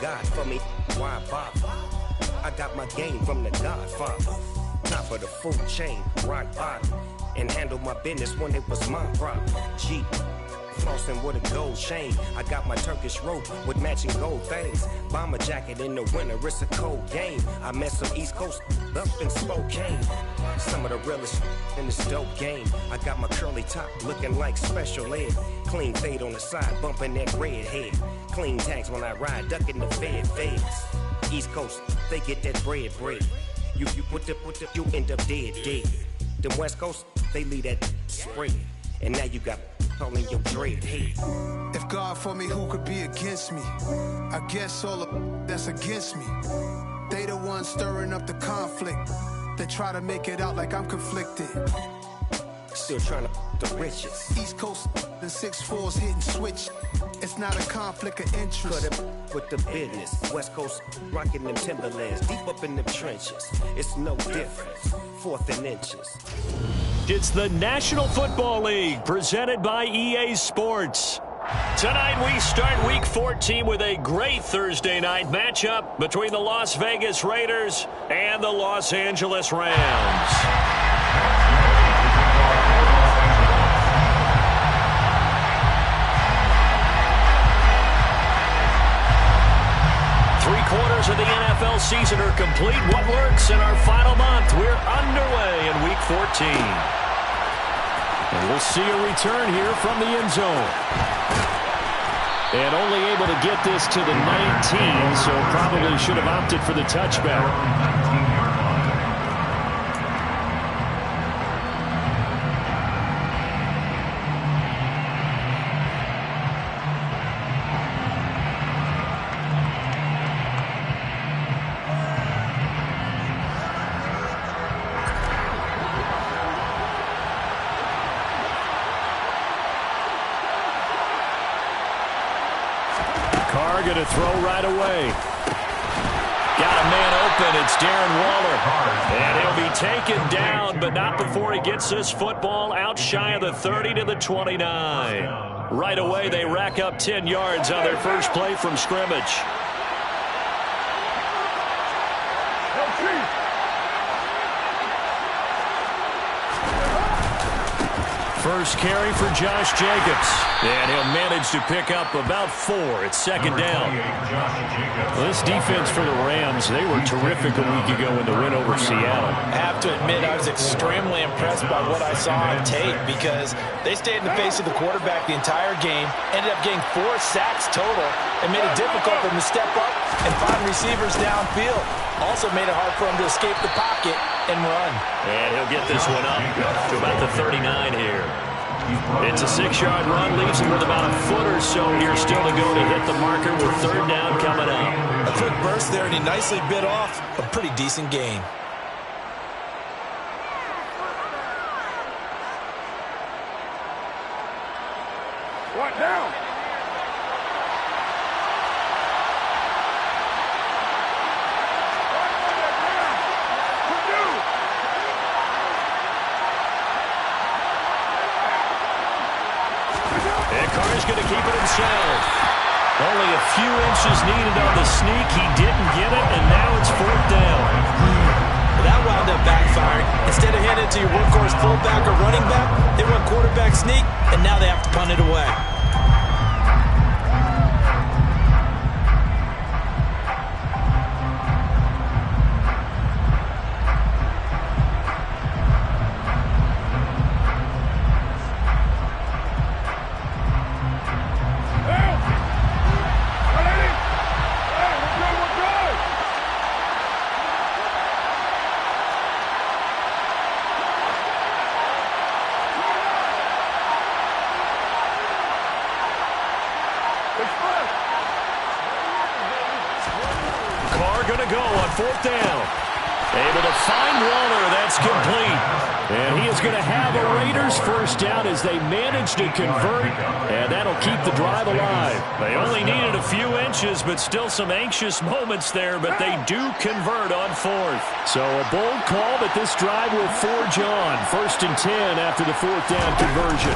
God for me, why bother? I got my game from the Godfather. Top of the food chain, rock bottom. And handle my business when it was my problem. G, flossing with a gold chain. I got my Turkish rope with matching gold things. Bomber jacket in the winter, it's a cold game. I met some East Coast up in Spokane. Some of the realest in this dope game. I got my curly top looking like special ed. Clean fade on the side, bumping that red head. Clean tags when I ride, ducking the feds. East Coast, they get that bread. You you end up dead. Them West Coast, they leave that spread. And now you got calling your dread head. If God for me, who could be against me? I guess all of that's against me. They the ones stirring up the conflict. They try to make it out like I'm conflicted. Still trying to the riches. East Coast, the 6'4s hitting switch. It's not a conflict of interest. Cut it with the business. West Coast rocking them Timberlands. Deep up in them trenches. It's no difference. Fourth and inches. It's the National Football League presented by EA Sports. Tonight we start Week 14 with a great Thursday night matchup between the Las Vegas Raiders and the Los Angeles Rams. Three-quarters of the NFL season are complete. What works in our final month? We're underway in Week 14. And we'll see a return here from the end zone. And only able to get this to the 19, so probably should have opted for the touchback. Going to throw right away. Got a man open. It's Darren Waller. And he'll be taken down, but not before he gets this football out shy of the 30 to the 29. Right away, they rack up 10 yards on their first play from scrimmage. First carry for Josh Jacobs. And he'll manage to pick up about 4. It's second down. Well, this defense for the Rams, they were terrific a week ago in the win over Seattle. I have to admit, I was extremely impressed by what I saw on tape because they stayed in the face of the quarterback the entire game, ended up getting 4 sacks total, and made it difficult for him to step up and find receivers downfield. Also made it hard for him to escape the pocket and run. And he'll get this one up to about the 39 here. It's a 6-yard run, leaves him with about a foot or so here still to go to hit the marker with third down coming up. A quick burst there, and he nicely bit off a pretty decent gain. What now? Carter's going to keep it himself. Only a few inches needed on the sneak. He didn't get it, and now it's fourth down. That wound up backfiring. Instead of handing it to your workhorse fullback or running back, they went quarterback sneak, and now they have to punt it away. Fourth down. Able to find Waller. That's complete. And he is going to have a Raiders first down as they manage to convert. And that'll keep the drive alive. They only needed a few inches, but still some anxious moments there. But they do convert on fourth. So a bold call, but this drive will forge on. First and 10 after the fourth down conversion.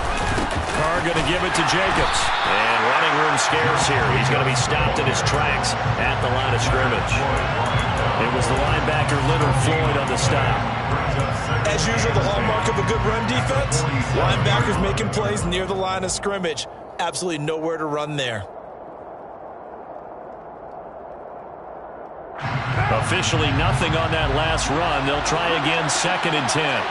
Carr going to give it to Jacobs. And running room scarce here. He's going to be stopped in his tracks at the line of scrimmage. It was the linebacker, Leonard Floyd, on the stop. As usual, the hallmark of a good run defense, linebackers making plays near the line of scrimmage. Absolutely nowhere to run there. Officially nothing on that last run. They'll try again, 2nd and 10.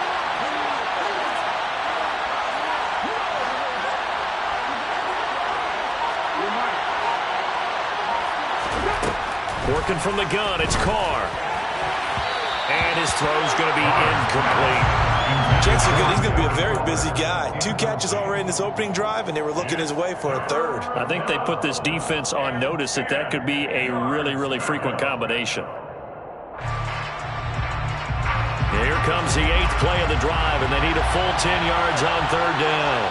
Working from the gun, it's Carr. And his throw's going to be incomplete. Jake's so good, he's going to be a very busy guy. 2 catches already in this opening drive, and they were looking his way for a 3rd. I think they put this defense on notice that could be a really, really frequent combination. Here comes the 8th play of the drive, and they need a full 10 yards on 3rd down.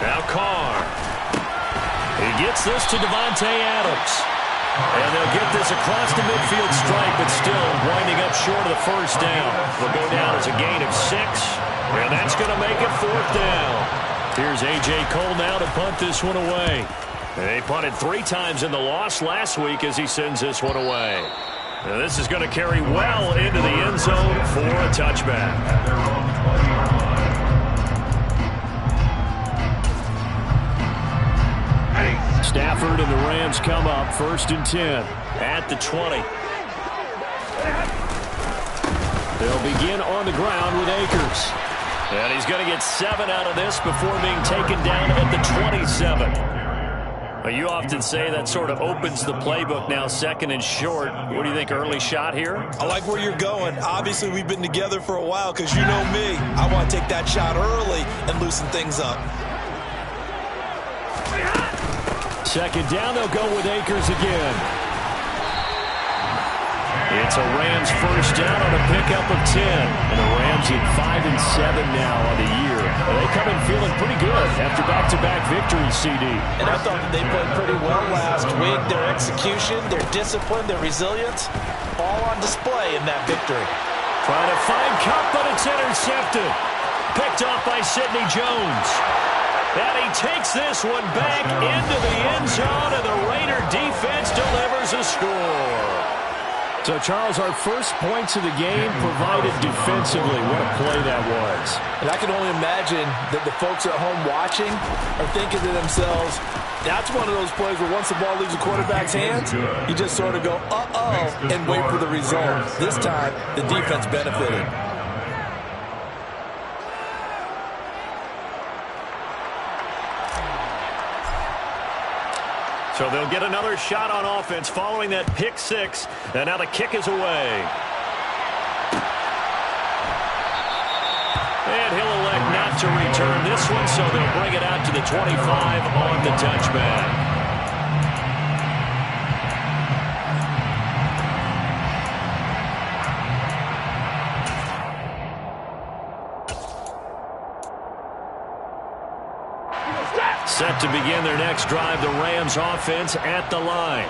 Now Carr. He gets this to Devontae Adams. And they'll get this across the midfield stripe, but still winding up short of the 1st down. They'll go down as a gain of 6, and that's going to make it 4th down. Here's A.J. Cole now to punt this one away. They punted 3 times in the loss last week as he sends this one away. Now this is going to carry well into the end zone for a touchback. Stafford and the Rams come up 1st and 10 at the 20. They'll begin on the ground with Akers. And he's going to get 7 out of this before being taken down at the 27. Well, you often say that sort of opens the playbook now, 2nd and short. What do you think, early shot here? I like where you're going. Obviously, we've been together for a while because you know me. I want to take that shot early and loosen things up. 2nd down, they'll go with Akers again. It's a Rams 1st down on a pickup of 10. And the Rams at 5 and 7 now on the year. They come in feeling pretty good after back-to-back victories, CD. And I thought that they played pretty well last week. Their execution, their discipline, their resilience, all on display in that victory. Trying to find Cup, but it's intercepted. Picked off by Sidney Jones. And he takes this one back into the end zone, and the Raider defense delivers a score. So, Charles, our first points of the game provided defensively. What a play that was. And I can only imagine that the folks at home watching are thinking to themselves, that's one of those plays where once the ball leaves the quarterback's hands, you just sort of go, uh-oh, and wait for the result. This time, the defense benefited. So they'll get another shot on offense following that pick 6. And now the kick is away. And he'll elect not to return this one, so they'll bring it out to the 25 on the touchback. Set to begin their next drive, the Rams offense at the line.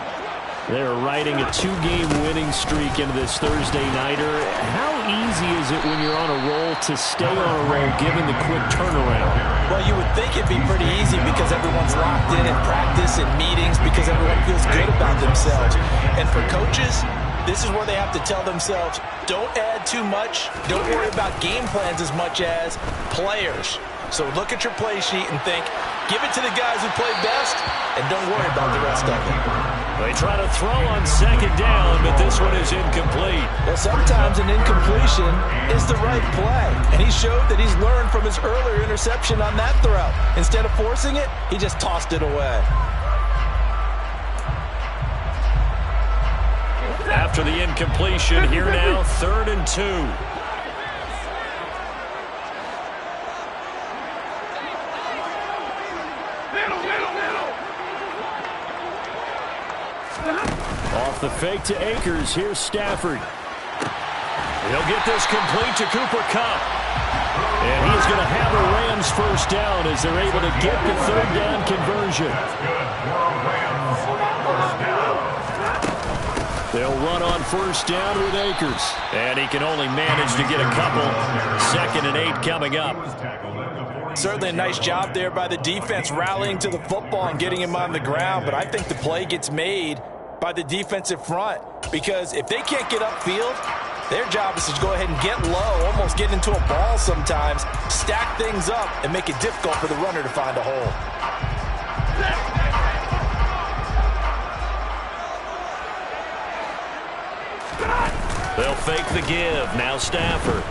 They're riding a 2-game winning streak into this Thursday nighter. How easy is it when you're on a roll to stay on a roll given the quick turnaround? Well, you would think it'd be pretty easy because everyone's locked in practice and meetings because everyone feels good about themselves. And for coaches, this is where they have to tell themselves, don't add too much. Don't worry about game plans as much as players. So look at your play sheet and think, give it to the guys who play best, and don't worry about the rest of it. They try to throw on 2nd down, but this one is incomplete. Well, sometimes an incompletion is the right play, and he showed that he's learned from his earlier interception on that throw. Instead of forcing it, he just tossed it away. After the incompletion, here now, 3rd and 2. Off the fake to Akers. Here's Stafford. He'll get this complete to Cooper Kupp. And he is going to have a Rams first down as they're able to get the third down conversion. They'll run on first down with Akers. And he can only manage to get a couple. 2nd and 8 coming up. Certainly a nice job there by the defense rallying to the football and getting him on the ground. But I think the play gets made by the defensive front. Because if they can't get upfield, their job is to go ahead and get low, almost get into a ball sometimes, stack things up, and make it difficult for the runner to find a hole. They'll fake the give. Now Stafford.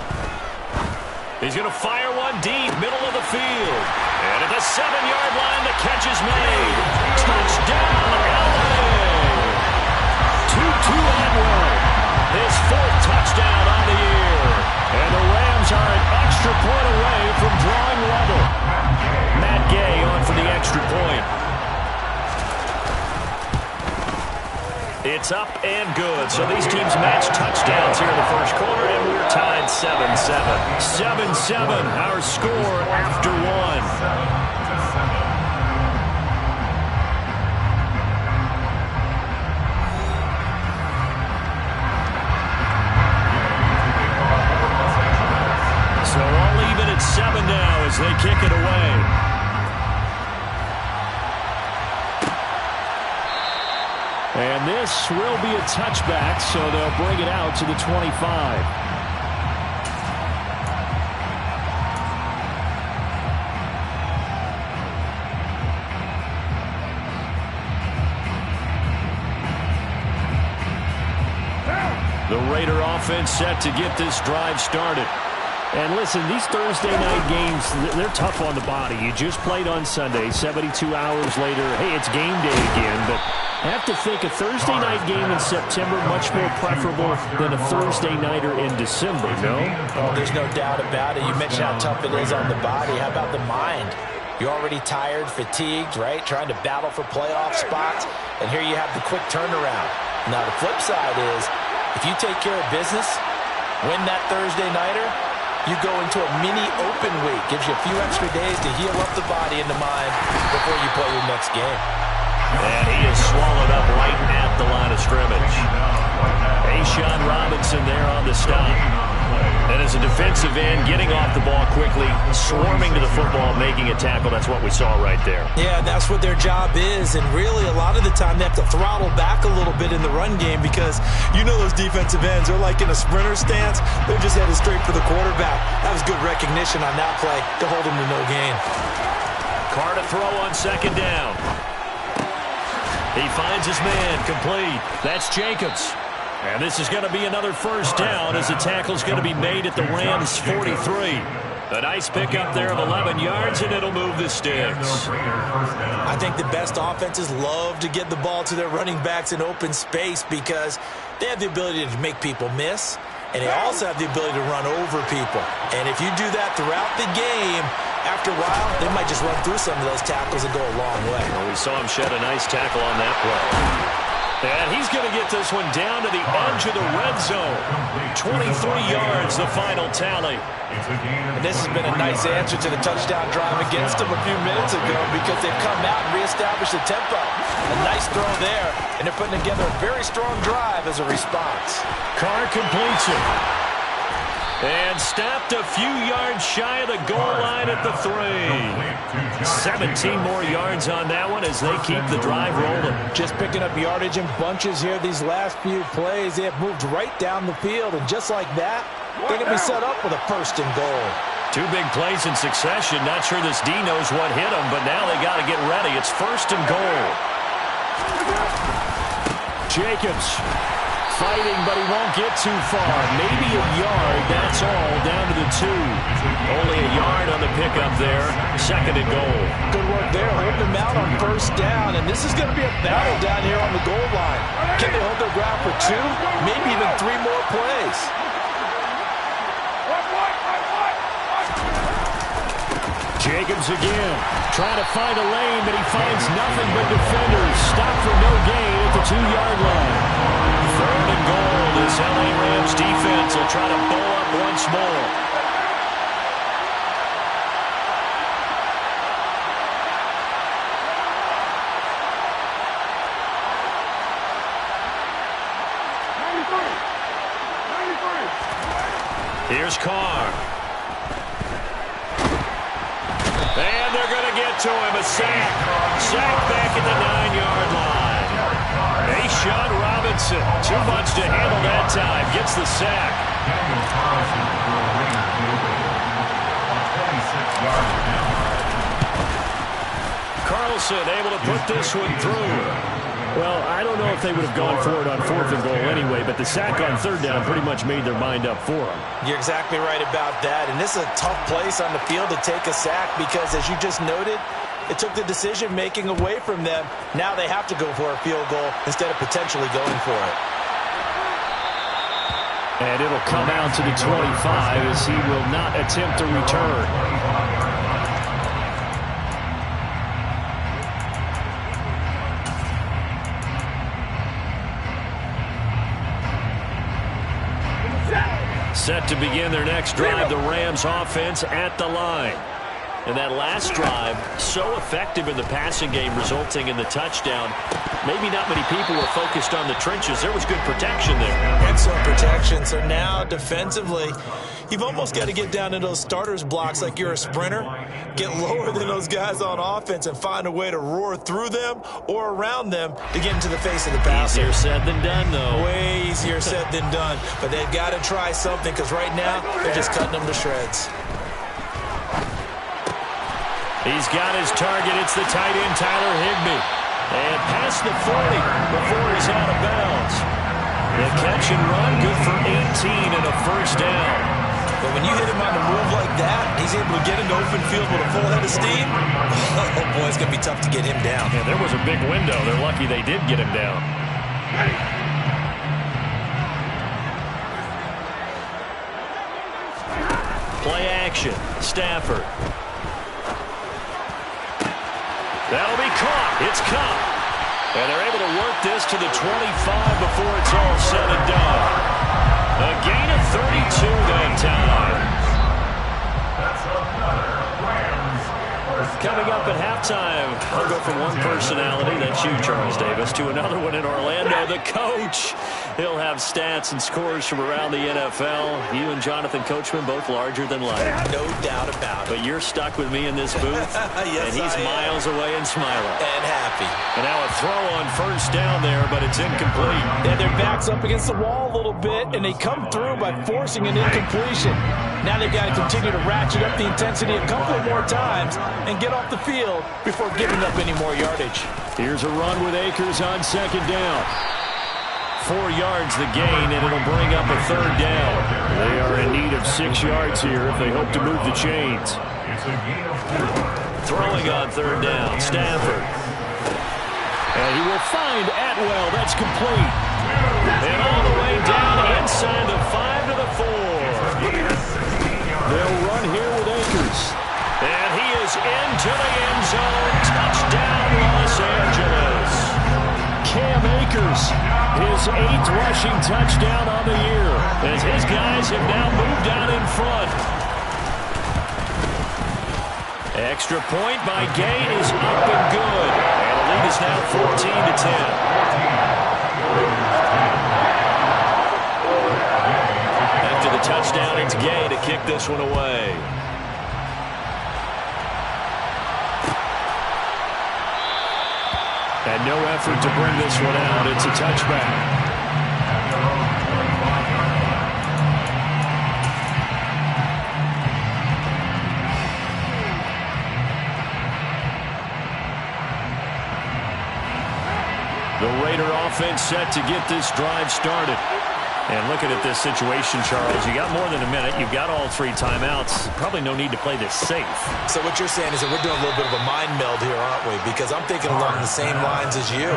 He's going to fire one deep, middle of the field. And at the 7-yard line, the catch is made. Touchdown, LA! Tutu Atwell. His 4th touchdown on the year. And the Rams are an extra point away from drawing level. Matt Gay on for the extra point. It's up and good. So these teams match touchdowns here in the first quarter, and we're tied 7-7. 7-7, our score after 1. So all even at 7 now as they kick it away. And this will be a touchback, so they'll bring it out to the 25. The Raider offense set to get this drive started. And listen, these Thursday night games, they're tough on the body. You just played on Sunday, 72 hours later. Hey, it's game day again, but I have to think a Thursday night game in September much more preferable than a Thursday nighter in December, no? Oh, there's no doubt about it. You mentioned how tough it is on the body. How about the mind? You're already tired, fatigued, right? Trying to battle for playoff spots. And here you have the quick turnaround. Now, the flip side is, if you take care of business, win that Thursday nighter, you go into a mini open week. Gives you a few extra days to heal up the body and the mind before you play your next game. And he is swallowed up right at the line of scrimmage. A'Shawn Robinson there on the stop. And as a defensive end, getting off the ball quickly, swarming to the football, making a tackle. That's what we saw right there. Yeah, that's what their job is. And really, a lot of the time, they have to throttle back a little bit in the run game because you know those defensive ends are like in a sprinter stance. They're just headed straight for the quarterback. That was good recognition on that play to hold him to no gain. Carr to throw on 2nd down. He finds his man, complete. That's Jacobs. And this is going to be another first down as the tackle's going to be made at the Rams' 43. A nice pickup there of 11 yards, and it'll move the sticks. I think the best offenses love to get the ball to their running backs in open space because they have the ability to make people miss, and they also have the ability to run over people. And if you do that throughout the game, after a while, they might just run through some of those tackles and go a long way. Well, we saw him shed a nice tackle on that play. And he's going to get this one down to the edge of the red zone. 23 yards, the final tally. And this has been a nice answer to the touchdown drive against them a few minutes ago because they've come out and reestablished the tempo. A nice throw there, and they're putting together a very strong drive as a response. Carr completes it. And stopped a few yards shy of the goal line at the 3. 17 more yards on that one as they keep the drive rolling. Just picking up yardage in bunches here these last few plays. They have moved right down the field, and just like that, they're going to be set up with a 1st and goal. 2 big plays in succession. Not sure this D knows what hit him, but now they got to get ready. It's 1st and goal. Jacobs fighting, but he won't get too far. Maybe a yard, that's all, down to the 2. Only a yard on the pickup there. 2nd and goal. Good work there, holding them out on 1st down, and this is going to be a battle down here on the goal line. Can they hold their ground for 2? Maybe even 3 more plays. Jacobs again, trying to find a lane, but he finds nothing but defenders. Stop for no gain at the 2-yard line. 3rd and goal. This LA Rams defense will try to bow up once more. Here's Carr. And they're going to get to him. A sack. Sack back at the 9-yard line. Sean Robinson, too much to handle that time. Gets the sack. Carlson able to put this one through. Well, I don't know if they would have gone for it on 4th and goal anyway, but the sack on 3rd down pretty much made their mind up for them. You're exactly right about that, and this is a tough place on the field to take a sack because, as you just noted, it took the decision-making away from them. Now they have to go for a field goal instead of potentially going for it. And it'll come out to the 25 as he will not attempt to return. Set to begin their next drive, the Rams offense at the line. And that last drive, so effective in the passing game, resulting in the touchdown. Maybe not many people were focused on the trenches. There was good protection there. Excellent protection. So now, defensively, you've almost got to get down to those starters blocks like you're a sprinter. Get lower than those guys on offense and find a way to roar through them or around them to get into the face of the passer. Easier said than done, though. Way easier said than done. But they've got to try something because right now, they're just cutting them to shreds. He's got his target. It's the tight end, Tyler Higbee. And past the 40 before he's out of bounds. The catch and run, good for 18 and a first down. But when you hit him on the move like that, he's able to get into open field with a full head of steam. Oh, boy, it's going to be tough to get him down. Yeah, there was a big window. They're lucky they did get him down. Play action. Stafford. That'll be caught. It's caught. And they're able to work this to the 25 before it's all said and done. A gain of 32 that time. Coming up at halftime, I'll go from one personality, that's you, Charles Davis, to another one in Orlando, the coach. He'll have stats and scores from around the NFL. You and Jonathan Coachman, both larger than life. No doubt about it. But you're stuck with me in this booth, yes, and he's miles away and smiling. And happy. And now a throw on first down there, but it's incomplete. And their back's up against the wall a little bit, and they come through by forcing an incompletion. Now they've got to continue to ratchet up the intensity a couple of more times and get off the field before giving up any more yardage. Here's a run with Akers on 2nd down. 4 yards the gain, and it'll bring up a 3rd down. They are in need of 6 yards here if they hope to move the chains. Throwing on 3rd down, Stafford. And he will find Atwell. That's complete. And all the way down inside the 5 to the 4. They'll run here with Akers. And he is into the end zone. Touchdown, Los Angeles. Cam Akers, his 8th rushing touchdown on the year, as his guys have now moved out in front. Extra point by Gay is up and good. And the lead is now 14-10. After the touchdown, it's Gay to kick this one away. And no effort to bring this one out. It's a touchback. The Raider offense set to get this drive started. And looking at this situation, Charles, you got more than a minute. You've got all 3 timeouts. Probably no need to play this safe. So what you're saying is that we're doing a little bit of a mind meld here, aren't we? Because I'm thinking along the same lines as you.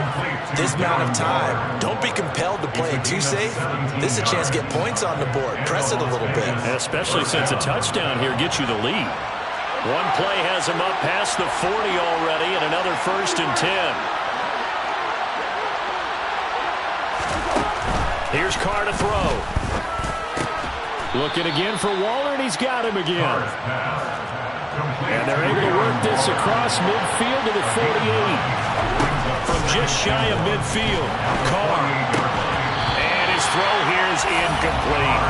This amount of time, don't be compelled to play it too safe. This is a chance to get points on the board. Press it a little bit. And especially since a touchdown here gets you the lead. One play has him up past the 40 already, and another 1st and 10. Here's Carr to throw. Looking again for Waller, and he's got him again. And they're able to work this across midfield to the 48. From just shy of midfield, Carr. And his throw here is incomplete.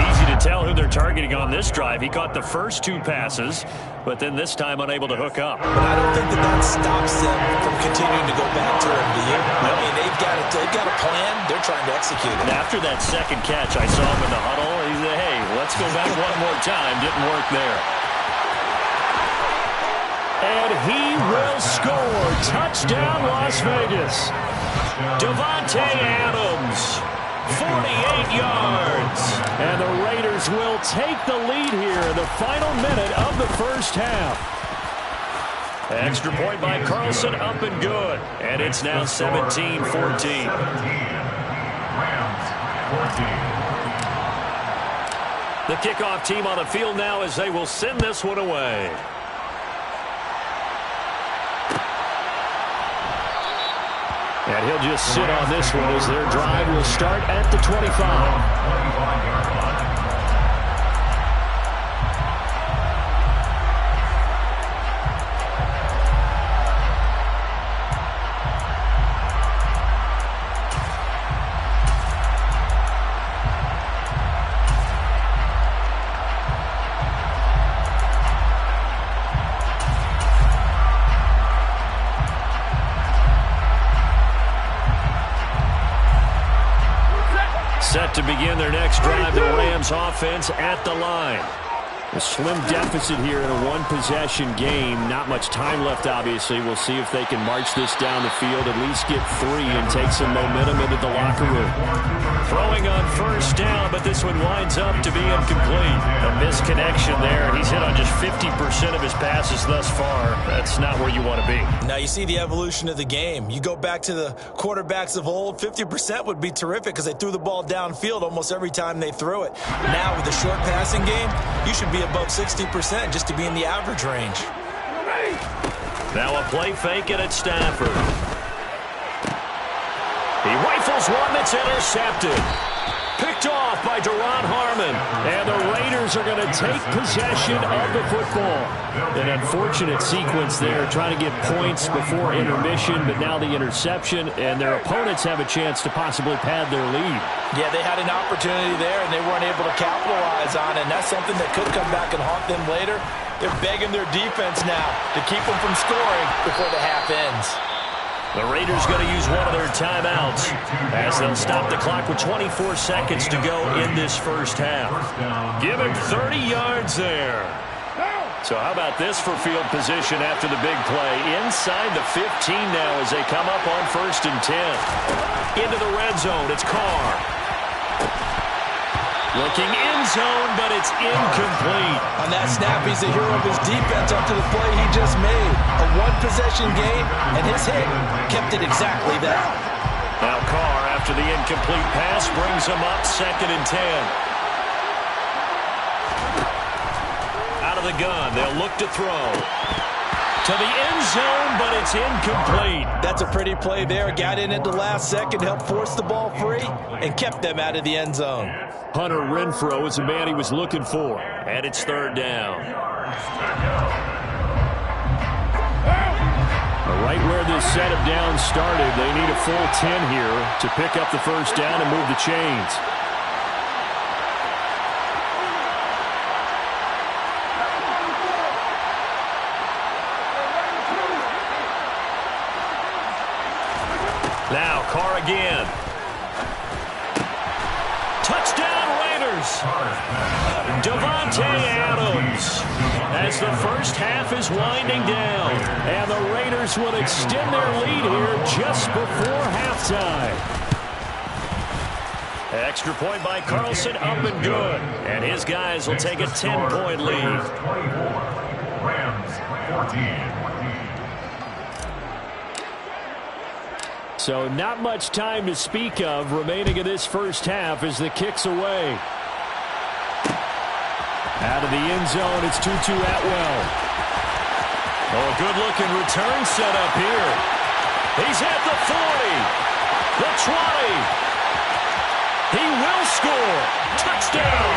Easy to tell who they're targeting on this drive. He caught the first 2 passes, but then this time unable to hook up. But I don't think that stops them from continuing to go back to him, do you? I mean, they've got a plan. They're trying to execute it. And after that second catch, I saw him in the huddle. He said, hey, let's go back one more time. Didn't work there. And he will score. Touchdown, Las Vegas. Davante Adams, 48 yards. And the Raiders will take the lead here in the final minute of the first half. Extra point by Carlson, up and good. And it's now 17-14. The kickoff team on the field now as they will send this one away. And he'll just sit on this one as their drive will start at the 25. Set to begin their next drive, the Rams offense at the line. A slim deficit here in a one-possession game. Not much time left, obviously. We'll see if they can march this down the field, at least get 3 and take some momentum into the locker room. Throwing on first down, but this one winds up to be incomplete. A misconnection there. He's hit on just 50% of his passes thus far. That's not where you want to be. Now you see the evolution of the game. You go back to the quarterbacks of old, 50% would be terrific because they threw the ball downfield almost every time they threw it. Now with the short passing game, you should be above 60% just to be in the average range. Now a play fake and it's Stafford. He rifles one that's intercepted. Picked off by Duron Harmon. And the Raiders are going to take possession of the football. An unfortunate sequence there, trying to get points before intermission, but now the interception, and their opponents have a chance to possibly pad their lead. Yeah, they had an opportunity there, and they weren't able to capitalize on it, and that's something that could come back and haunt them later. They're begging their defense now to keep them from scoring before the half ends. The Raiders going to use one of their timeouts as they'll stop the clock with 24 seconds to go in this first half. Give him 30 yards there. So how about this for field position after the big play? Inside the 15 now as they come up on 1st and 10. Into the red zone, it's Carr. Looking end zone, but it's incomplete. On that snap, he's the hero of his defense after the play he just made. A one-possession game, and his hit kept it exactly that. Now Carr, after the incomplete pass, brings him up 2nd and 10. Out of the gun, they'll look to throw. To the end zone, but it's incomplete. That's a pretty play there. Got in at the last second, helped force the ball free, and kept them out of the end zone. Hunter Renfrow is the man he was looking for. And it's 3rd down. Right where this set of downs started, they need a full 10 here to pick up the first down and move the chains. Now Carr again. Touchdown Raiders. Davante Adams. As the first half is winding down. And the Raiders will extend their lead here just before halftime. Extra point by Carlson, up and good. And his guys will take a 10-point lead. Rams 14. So not much time to speak of remaining in this first half as the kick's away. Out of the end zone, it's Tutu Atwell. Oh, a good-looking return set up here. He's at the 40, the 20. He will score. Touchdown.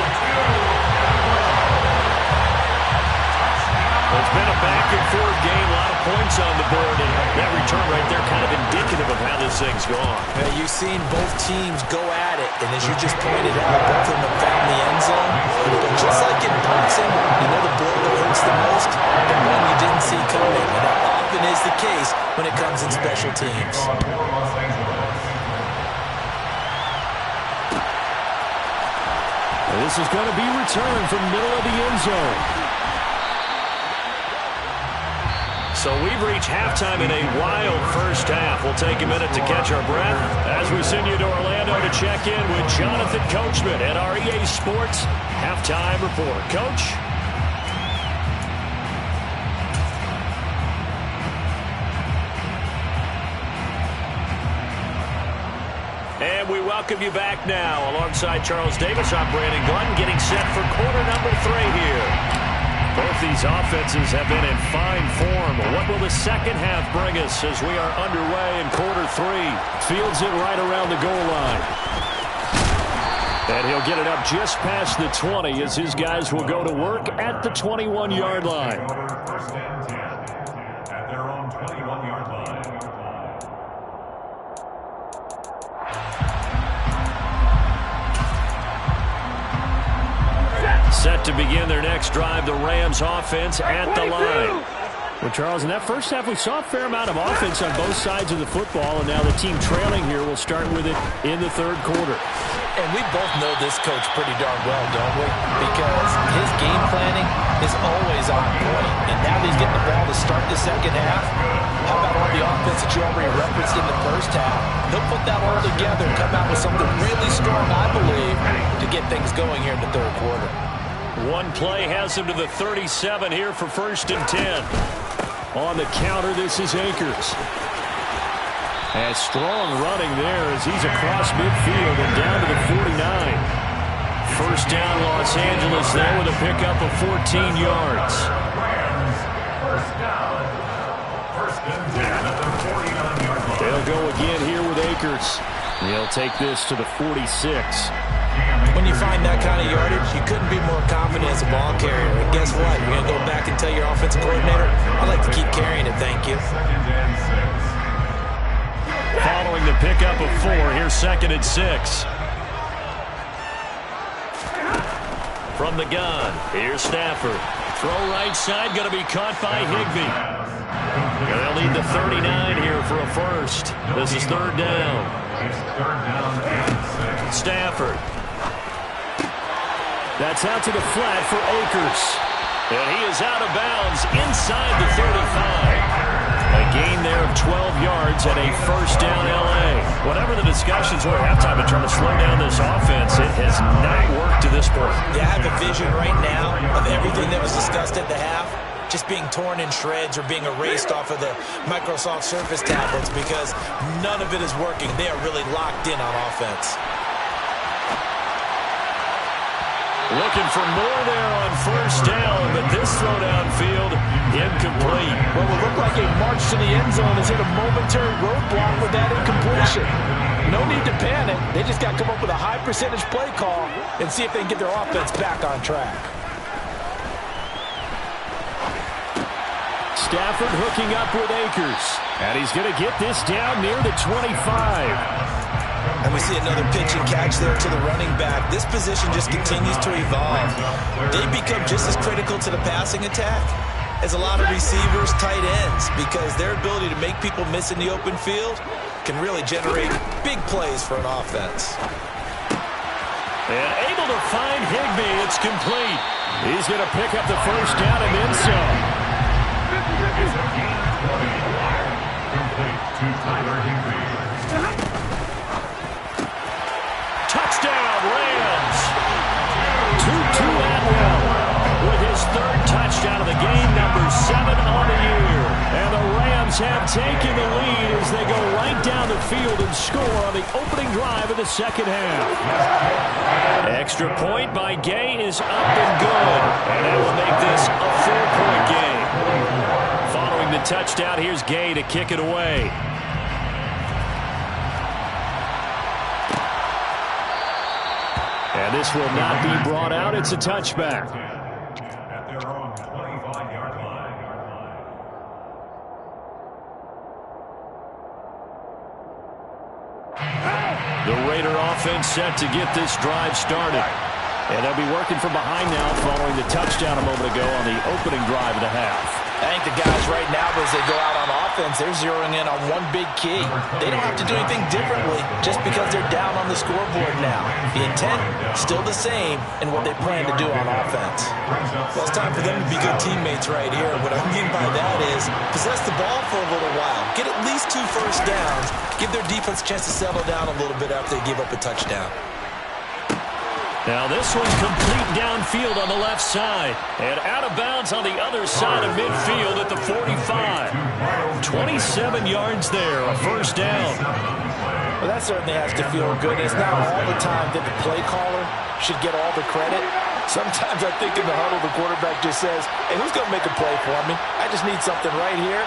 been a back-and-forth game, a lot of points on the board, and that return right there kind of indicative of how this thing's gone. Yeah, you've seen both teams go at it, and as you just pointed out, both of them have found the end zone. But just like in boxing, you know the blow that hurts the most? The one you didn't see coming, and that often is the case when it comes in special teams. And this is going to be returned from middle of the end zone. So we've reached halftime in a wild first half. We'll take a minute to catch our breath as we send you to Orlando to check in with Jonathan Coachman at our EA Sports Halftime Report. Coach? And we welcome you back now. Alongside Charles Davis, I'm Brandon Glenn, getting set for quarter number 3 here. Both these offenses have been in fine form. What will the second half bring us as we are underway in quarter 3? Fields it right around the goal line. And he'll get it up just past the 20 as his guys will go to work at the 21-yard line. First and 10 at their own 21-yard line. Set to begin their next drive, the Rams offense at the line. Well, Charles, in that first half, we saw a fair amount of offense on both sides of the football, and now the team trailing here will start with it in the third quarter. And we both know this coach pretty darn well, don't we? Because his game planning is always on point. And now that he's getting the ball to start the second half, how about all the offense that you already referenced in the first half? He'll put that all together and come out with something really strong, I believe, to get things going here in the third quarter. One play has him to the 37 here for first and 10. On the counter, this is Akers. And strong running there as he's across midfield and down to the 49. First down, Los Angeles there with a pickup of 14 yards. First down. First and 10 at the 49-yard line. They'll go again here with Akers. He'll take this to the 46. When you find that kind of yardage, you couldn't be more confident as a ball carrier. And guess what? You're going to go back and tell your offensive coordinator, I'd like to keep carrying it, thank you. Following the pickup of 4, here's second and 6. From the gun, here's Stafford. Throw right side, going to be caught by Higbee. And they'll need the 39 here for a first. This is third down. Stafford. That's out to the flat for Akers. And he is out of bounds inside the 35. A gain there of 12 yards and a first down L.A. Whatever the discussions were at halftime in trying to slow down this offense, it has not worked to this point. Yeah, I have a vision right now of everything that was discussed at the half just being torn in shreds or being erased off of the Microsoft Surface tablets because none of it is working. They are really locked in on offense. Looking for more there on first down, but this throw downfield incomplete. Well, it looked like a march to the end zone has hit a momentary roadblock with that incompletion. No need to panic. They just got to come up with a high percentage play call and see if they can get their offense back on track. Stafford hooking up with Akers. And he's going to get this down near the 25. And we see another pitch and catch there to the running back. This position just continues to evolve. They become just as critical to the passing attack as a lot of receivers, tight ends, because their ability to make people miss in the open field can really generate big plays for an offense. And able to find Higbee. It's complete. He's going to pick up the first down and then some. Complete to Tyler Higbee. Touchdown, Rams. Tutu Atwell with his third touchdown of the game, number 7 on the year. And the Rams have taken the lead as they go right down the field and score on the opening drive of the second half. Extra point by Gay is up and good. And that will make this a 4-point game. Following the touchdown, here's Gay to kick it away. And this will not be brought out. It's a touchback. At their own 25-yard line. The Raider offense set to get this drive started. And they'll be working from behind now following the touchdown a moment ago on the opening drive of the half. I think the guys right now, as they go out on offense, they're zeroing in on one big key. They don't have to do anything differently just because they're down on the scoreboard now. The intent, still the same in what they plan to do on offense. Well, it's time for them to be good teammates right here. What I mean by that is possess the ball for a little while. Get at least 2 first downs. Give their defense a chance to settle down a little bit after they give up a touchdown. Now this one's complete downfield on the left side. And out of bounds on the other side of midfield at the 45. 27 yards there, a first down. Well, that certainly has to feel good. It's not all the time that the play caller should get all the credit. Sometimes I think in the huddle the quarterback just says, hey, who's going to make a play for me? I just need something right here.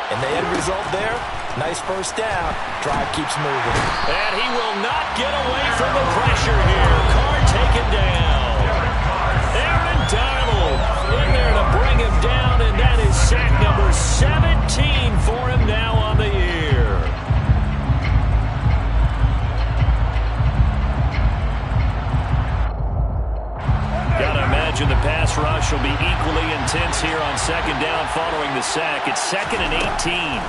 And the end result there, nice first down. Drive keeps moving. And he will not get away from the pressure here. Carr taken down. Aaron Donald in there to bring him down, and that is sack number 17 for him now on the year. Gotta imagine the pass rush will be equally intense here on second down following the sack. It's 2nd and 18.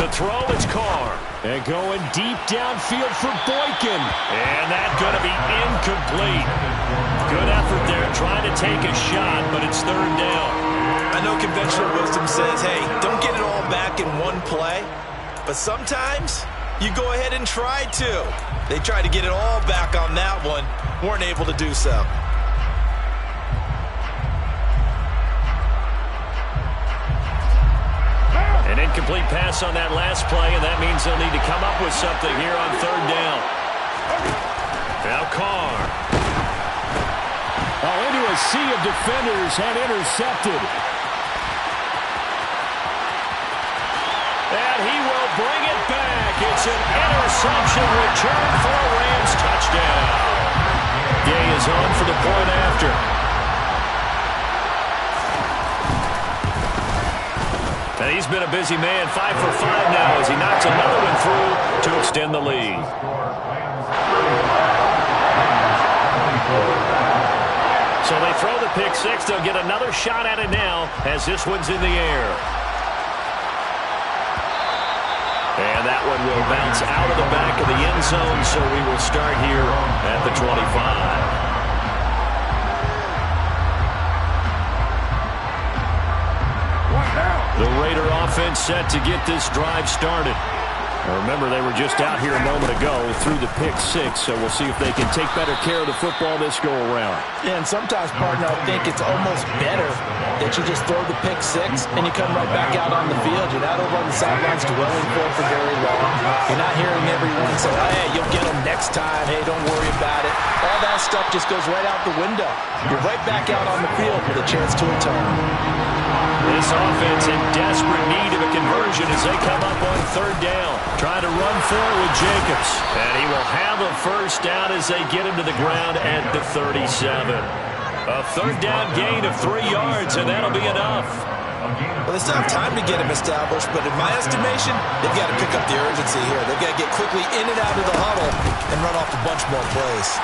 To throw, it's Carr. And going deep downfield for Boykin. And that's going to be incomplete. Good effort there trying to take a shot, but it's 3rd down. I know conventional wisdom says, hey, don't get it all back in one play. But sometimes you go ahead and try to. They tried to get it all back on that one. Weren't able to do so. An incomplete pass on that last play, and that means they'll need to come up with something here on 3rd down. Now Carr. Oh, into a sea of defenders and intercepted. And he will bring it back. It's an interception return for a Rams touchdown. Gay is on for the point after. And he's been a busy man, 5 for 5 now as he knocks another one through to extend the lead. So they throw the pick six. They'll get another shot at it now as this one's in the air. And that one will bounce out of the back of the end zone, so we will start here at the 25. The Raider offense set to get this drive started. Now remember, they were just out here a moment ago through the pick six, so we'll see if they can take better care of the football this go-around. Yeah, and sometimes, partner, I think it's almost better that you just throw the pick six and you come right back out on the field. You're not over on the sidelines dwelling for very long. You're not hearing everyone say, hey, you'll get them next time. Hey, don't worry about it. All that stuff just goes right out the window. You're right back out on the field with a chance to atone. This offense in desperate need of a conversion as they come up on 3rd down. Trying to run for it with Jacobs. And he will have a first down as they get him to the ground at the 37. A 3rd down gain of 3 yards, and that'll be enough. Well, they still have time to get him established, but in my estimation, they've got to pick up the urgency here. They've got to get quickly in and out of the huddle and run off a bunch more plays.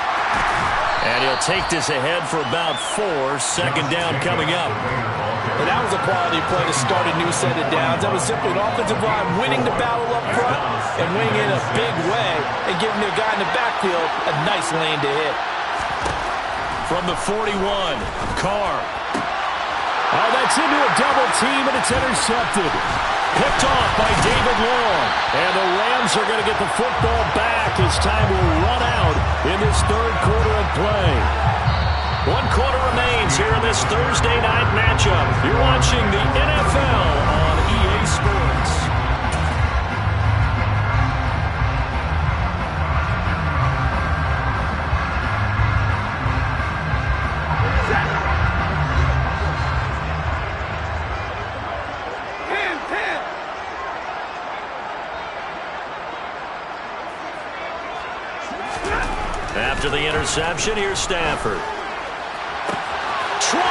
And he'll take this ahead for about 4. 2nd down coming up. And that was a quality play to start a new set of downs. That was simply an offensive line winning the battle up front and winning in a big way and giving their guy in the backfield a nice lane to hit. From the 41, Carr. Oh, that's into a double team, and it's intercepted. Picked off by David Long. And the Rams are going to get the football back as time will run out in this 3rd quarter of play. 1 quarter remains here in this Thursday night matchup. You're watching the NFL on EA Sports. After the interception, here's Stafford. 20,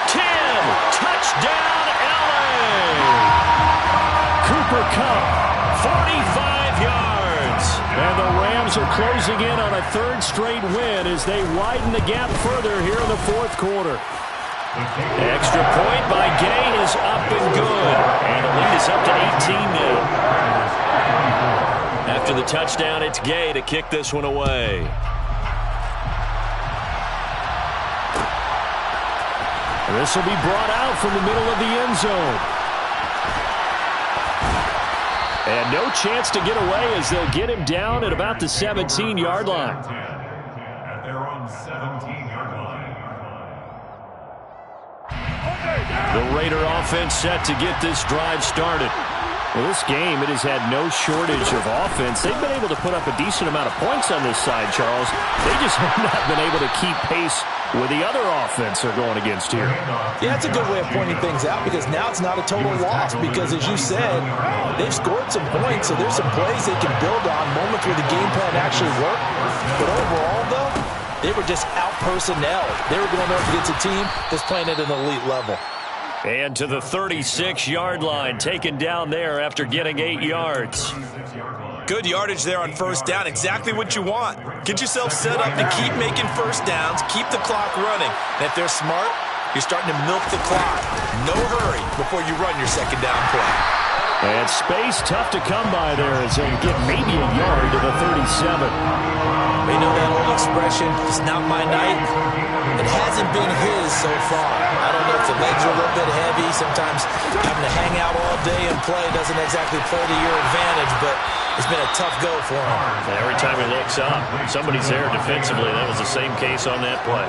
10, touchdown, LA! Cooper Kupp, 45 yards. And the Rams are closing in on a third straight win as they widen the gap further here in the fourth quarter. Extra point by Gay is up and good. And the lead is up to 18 now. After the touchdown, it's Gay to kick this one away. This will be brought out from the middle of the end zone. And no chance to get away as they'll get him down at about the 17-yard line. At their own 17-yard line. The Raider offense set to get this drive started. Well, this game, it has had no shortage of offense. They've been able to put up a decent amount of points on this side, Charles. They just have not been able to keep pace with the other offense they're going against here. Yeah, that's a good way of pointing things out because now it's not a total loss because, as you said, they've scored some points, so there's some plays they can build on, moments where the game plan actually worked. But overall, though, they were just out-personnel. They were going up against a team that's playing at an elite level. And to the 36-yard line, taken down there after getting 8 yards. Good yardage there on first down. Exactly what you want. Get yourself set up to keep making first downs, keep the clock running. And if they're smart, you're starting to milk the clock. No hurry before you run your second down play. And space tough to come by there as they get maybe a yard to the 37. They know that old expression, it's not my night. It hasn't been his so far. I don't know if the legs are a little bit heavy. Sometimes having to hang out all day and play doesn't exactly play to your advantage, but it's been a tough go for him. Every time he looks up, somebody's there defensively. That was the same case on that play.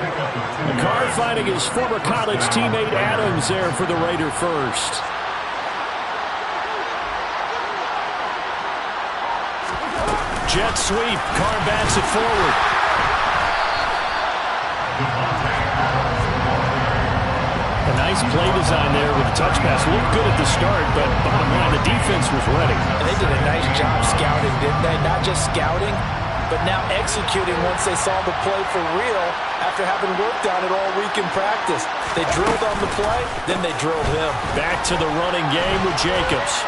Carr fighting his former college teammate Adams there for the Raider first. Jet sweep. Carr bats it forward. A nice play design there with the touch pass. Looked good at the start, but bottom line, the defense was ready. And they did a nice job scouting, didn't they? Not just scouting, but now executing once they saw the play for real after having worked on it all week in practice. They drilled on the play, then they drilled him. Back to the running game with Jacobs.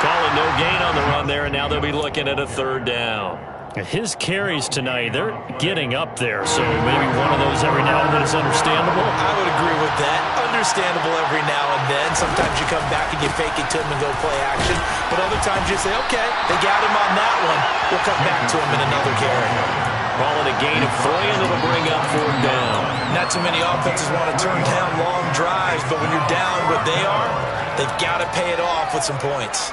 Calling no gain on the run there, and now they'll be looking at a third down. His carries tonight, they're getting up there, so maybe one of those every now and then is understandable. I would agree with that. Understandable every now and then. Sometimes you come back and you fake it to him and go play action. But other times you say, okay, they got him on that one. We'll come back to him in another carry. Calling a gain of 3, and it'll bring up 4th down. Not too many offenses want to turn down long drives, but when you're down what they are, they've got to pay it off with some points.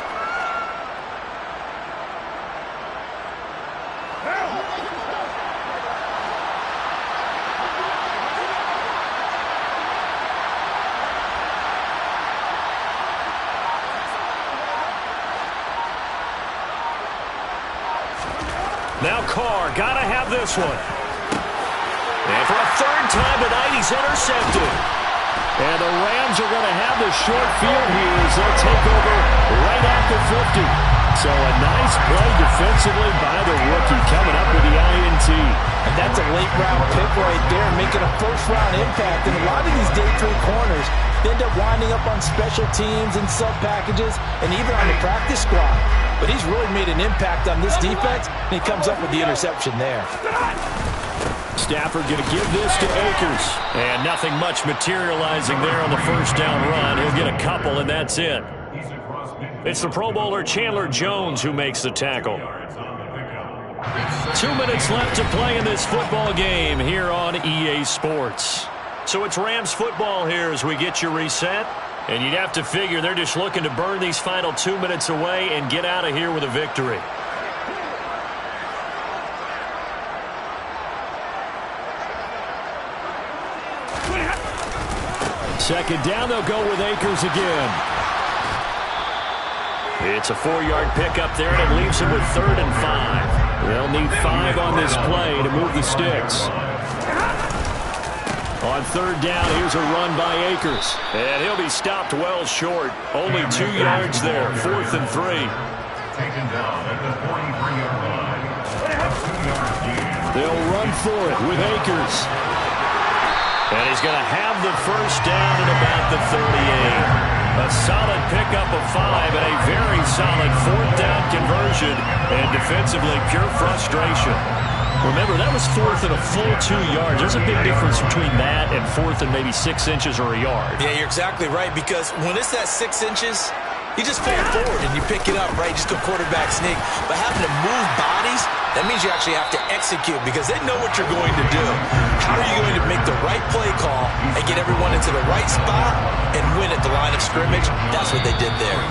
Now Carr, gotta have this one. And for a third time tonight, he's intercepted. And the Rams are going to have the short field here as they'll take over right at the 50. So a nice play defensively by the rookie coming up with the INT. And that's a late-round pick right there, making a first-round impact. And a lot of these day 3 corners end up winding up on special teams and sub-packages and even on the practice squad. But he's really made an impact on this defense, and he comes up with the interception there. Stafford going to give this to Akers. And nothing much materializing there on the first down run. He'll get a couple, and that's it. It's the Pro Bowler Chandler Jones who makes the tackle. 2 minutes left to play in this football game here on EA Sports. So it's Rams football here as we get you reset. And you'd have to figure they're just looking to burn these final 2 minutes away and get out of here with a victory. Second down, they'll go with Akers again. It's a 4-yard pickup there, and it leaves him with 3rd and 5. They'll need 5 on this play to move the sticks. On 3rd down, here's a run by Akers. And he'll be stopped well short. Only 2 yards there, 4th and 3. Taken down at the 43-yard line. 2-yard gain. They'll run for it with Akers. And he's going to have the first down at about the 38. A solid pickup of 5 and a very solid fourth down conversion. And defensively, pure frustration. Remember, that was fourth and a full 2 yards. There's a big difference between that and fourth and maybe 6 inches or a yard. Yeah, you're exactly right, because when it's that 6 inches, you just fall forward and you pick it up, right? You just go quarterback sneak. But having to move bodies, that means you actually have to execute because they know what you're going to do. How are you going to make the right play call and get everyone into the right spot and win at the line of scrimmage? That's what they did there.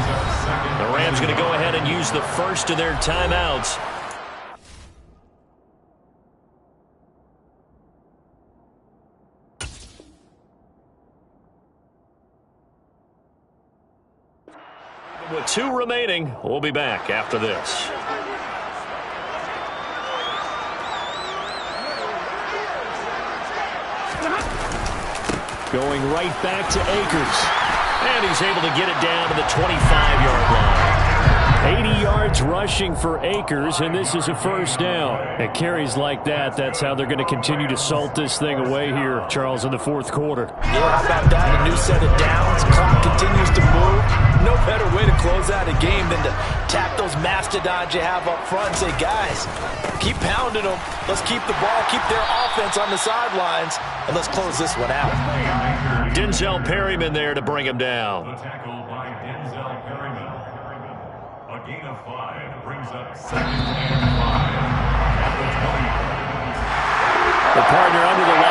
The Rams going to go ahead and use the first of their timeouts. With 2 remaining, we'll be back after this. Going right back to Akers. And he's able to get it down to the 25-yard line. 80 yards rushing for Akers, and this is a first down. At carries like that, that's how they're going to continue to salt this thing away here, Charles, in the fourth quarter. Yeah, how about that? A new set of downs. Clock continues to move. No better way to close out a game than to tap those mastodons you have up front and say, guys, keep pounding them. Let's keep the ball, keep their offense on the sidelines, and let's close this one out. Denzel Perryman there to bring him down. The tackle by Denzel Perryman. A gain of 5 brings up 2nd and 5 at the 20. The partner under the light.